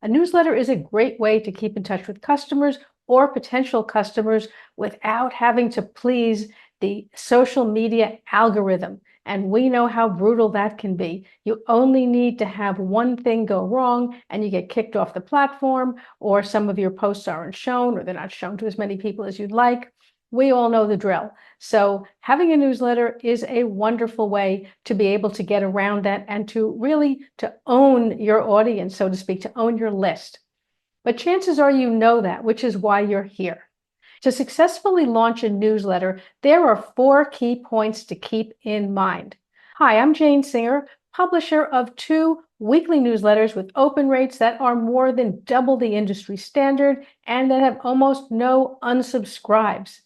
A newsletter is a great way to keep in touch with customers or potential customers without having to please the social media algorithm. And we know how brutal that can be. You only need to have one thing go wrong and you get kicked off the platform, or some of your posts aren't shown, or they're not shown to as many people as you'd like. We all know the drill. So having a newsletter is a wonderful way to be able to get around that and to really to own your audience, so to speak, to own your list. But chances are you know that, which is why you're here. To successfully launch a newsletter, there are 4 key points to keep in mind. Hi, I'm Jane Singer, publisher of 2 weekly newsletters with open rates that are more than double the industry standard and that have almost no unsubscribes.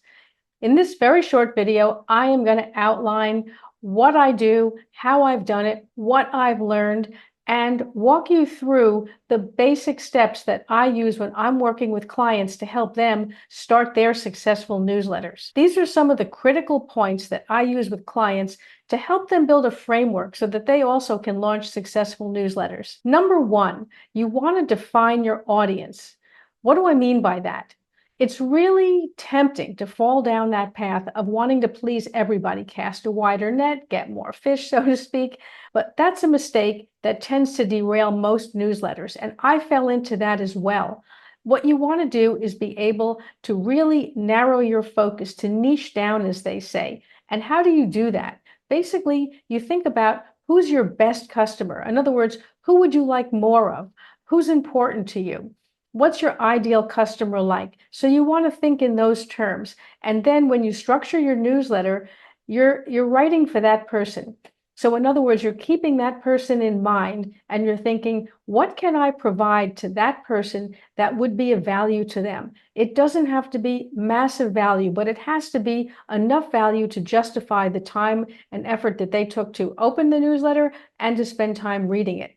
In this very short video, I am going to outline what I do, how I've done it, what I've learned, and walk you through the basic steps that I use when I'm working with clients to help them start their successful newsletters. These are some of the critical points that I use with clients to help them build a framework so that they also can launch successful newsletters. Number 1, you want to define your audience. What do I mean by that? It's really tempting to fall down that path of wanting to please everybody, cast a wider net, get more fish, so to speak. But that's a mistake that tends to derail most newsletters. And I fell into that as well. What you want to do is be able to really narrow your focus, to niche down, as they say. And how do you do that? Basically, you think about who's your best customer. In other words, who would you like more of? Who's important to you? What's your ideal customer like? So you want to think in those terms. And then when you structure your newsletter, you're writing for that person. So in other words, you're keeping that person in mind and you're thinking, what can I provide to that person that would be of value to them? It doesn't have to be massive value, but it has to be enough value to justify the time and effort that they took to open the newsletter and to spend time reading it.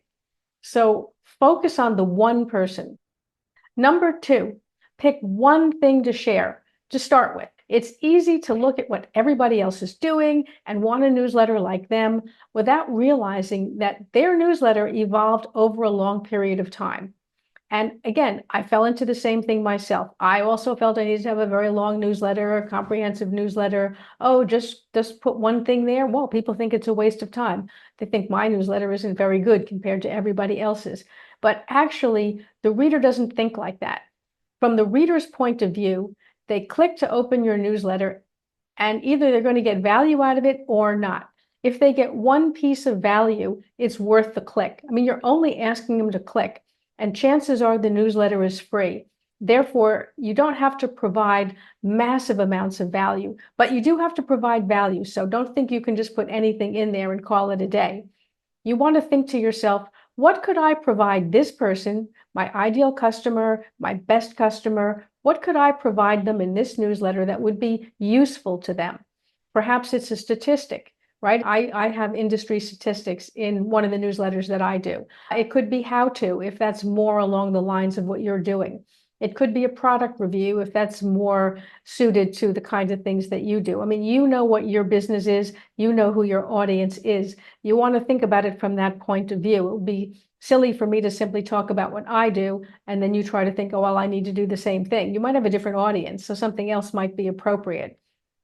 So focus on the one person. Number 2, pick one thing to share to start with. It's easy to look at what everybody else is doing and want a newsletter like them without realizing that their newsletter evolved over a long period of time. And again, I fell into the same thing myself. I also felt I needed to have a very long newsletter, a comprehensive newsletter. Oh, just put one thing there. Well, people think it's a waste of time. They think my newsletter isn't very good compared to everybody else's. But actually, the reader doesn't think like that. From the reader's point of view, they click to open your newsletter, and either they're going to get value out of it or not. If they get one piece of value, it's worth the click. I mean, you're only asking them to click, and chances are the newsletter is free. Therefore, you don't have to provide massive amounts of value, but you do have to provide value. So don't think you can just put anything in there and call it a day. You want to think to yourself, what could I provide this person, my ideal customer, my best customer? What could I provide them in this newsletter that would be useful to them? Perhaps it's a statistic, right? I have industry statistics in one of the newsletters that I do. It could be how to, if that's more along the lines of what you're doing. It could be a product review if that's more suited to the kinds of things that you do. I mean, you know what your business is, you know who your audience is. You want to think about it from that point of view. It would be silly for me to simply talk about what I do and then you try to think, oh, well, I need to do the same thing. You might have a different audience, so something else might be appropriate.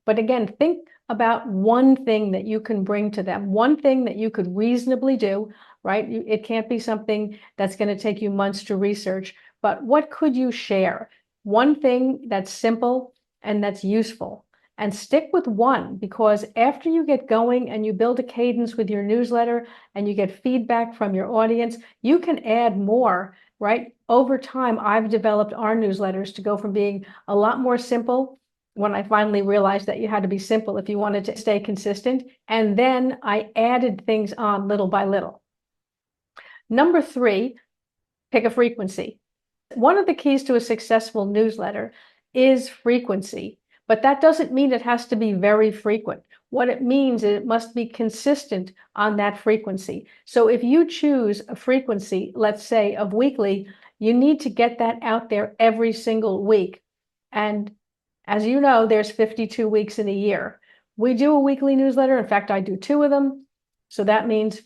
But again, think about one thing that you can bring to them, one thing that you could reasonably do, right? It can't be something that's going to take you months to research. But what could you share? One thing that's simple and that's useful. And stick with one, because after you get going and you build a cadence with your newsletter and you get feedback from your audience, you can add more, right? Over time, I've developed our newsletters to go from being a lot more simple when I finally realized that you had to be simple if you wanted to stay consistent. And then I added things on little by little. Number 3, pick a frequency. One of the keys to a successful newsletter is frequency, but that doesn't mean it has to be very frequent. What it means is it must be consistent on that frequency. So if you choose a frequency, let's say of weekly, you need to get that out there every single week. And as you know, there's 52 weeks in a year. We do a weekly newsletter. In fact, I do 2 of them. So that means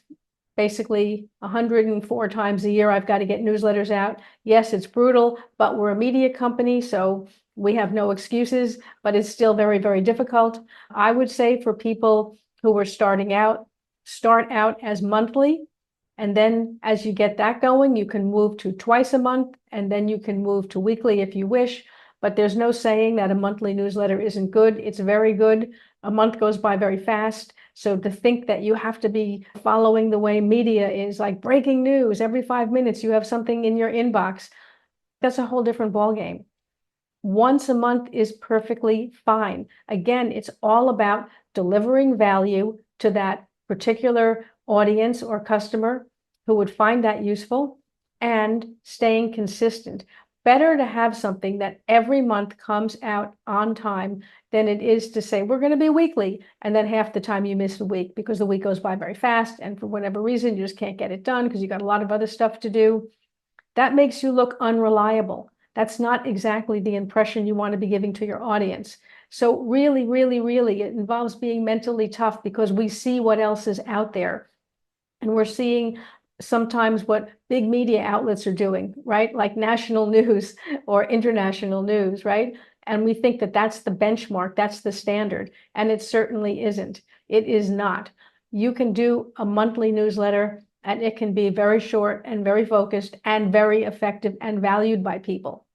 basically 104 times a year I've got to get newsletters out. Yes, it's brutal, but we're a media company, so we have no excuses, but it's still very, very difficult. I would say for people who are starting out, start out as monthly. And then as you get that going, you can move to twice a month, and then you can move to weekly if you wish. But there's no saying that a monthly newsletter isn't good. It's very good. A month goes by very fast. So to think that you have to be following the way media is, like breaking news, every 5 minutes you have something in your inbox, that's a whole different ballgame. Once a month is perfectly fine. Again, it's all about delivering value to that particular audience or customer who would find that useful and staying consistent. Better to have something that every month comes out on time than it is to say, we're going to be weekly, and then half the time you miss a week because the week goes by very fast, and for whatever reason, you just can't get it done because you got a lot of other stuff to do. That makes you look unreliable. That's not exactly the impression you want to be giving to your audience. So really, really, really, it involves being mentally tough because we see what else is out there. And we're seeing sometimes what big media outlets are doing, right? Like national news or international news, right? And we think that that's the benchmark, that's the standard. And it certainly isn't. It is not. You can do a monthly newsletter, and it can be very short and very focused and very effective and valued by people.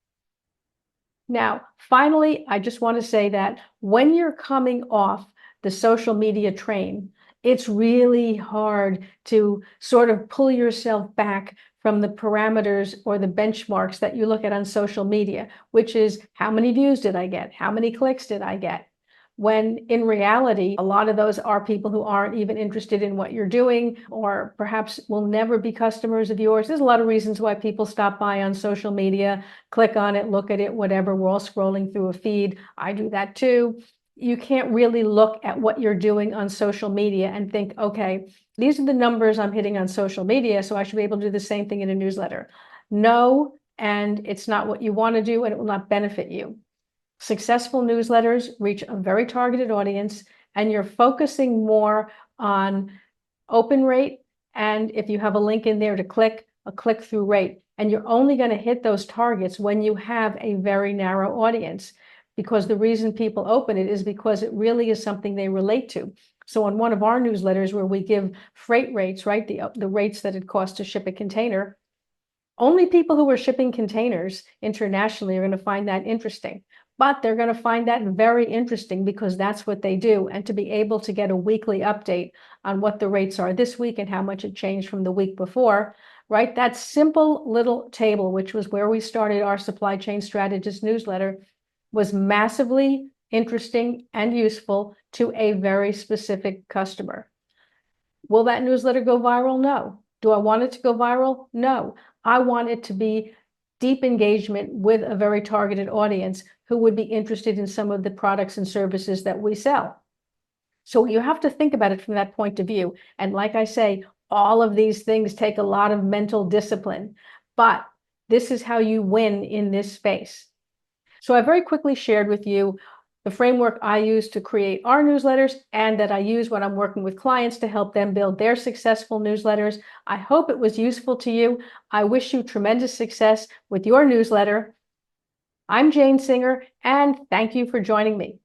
Now, finally, I just want to say that when you're coming off the social media train, it's really hard to sort of pull yourself back from the parameters or the benchmarks that you look at on social media, which is how many views did I get? How many clicks did I get? When in reality, a lot of those are people who aren't even interested in what you're doing, or perhaps will never be customers of yours. There's a lot of reasons why people stop by on social media, click on it, look at it, whatever. We're all scrolling through a feed. I do that too. You can't really look at what you're doing on social media and think, okay, these are the numbers I'm hitting on social media, so I should be able to do the same thing in a newsletter. No, and it's not what you want to do, and it will not benefit you. Successful newsletters reach a very targeted audience, and you're focusing more on open rate, and if you have a link in there to click, a click-through rate. And you're only going to hit those targets when you have a very narrow audience, because the reason people open it is because it really is something they relate to. So on one of our newsletters where we give freight rates, right, the rates that it costs to ship a container, only people who are shipping containers internationally are going to find that interesting. But they're going to find that very interesting because that's what they do. And to be able to get a weekly update on what the rates are this week and how much it changed from the week before, right? That simple little table, which was where we started our Supply Chain Strategist newsletter, was massively interesting and useful to a very specific customer. Will that newsletter go viral? No. Do I want it to go viral? No. I want it to be deep engagement with a very targeted audience who would be interested in some of the products and services that we sell. So you have to think about it from that point of view. And like I say, all of these things take a lot of mental discipline, but this is how you win in this space. So I very quickly shared with you the framework I use to create our newsletters and that I use when I'm working with clients to help them build their successful newsletters. I hope it was useful to you. I wish you tremendous success with your newsletter. I'm Jane Singer, and thank you for joining me.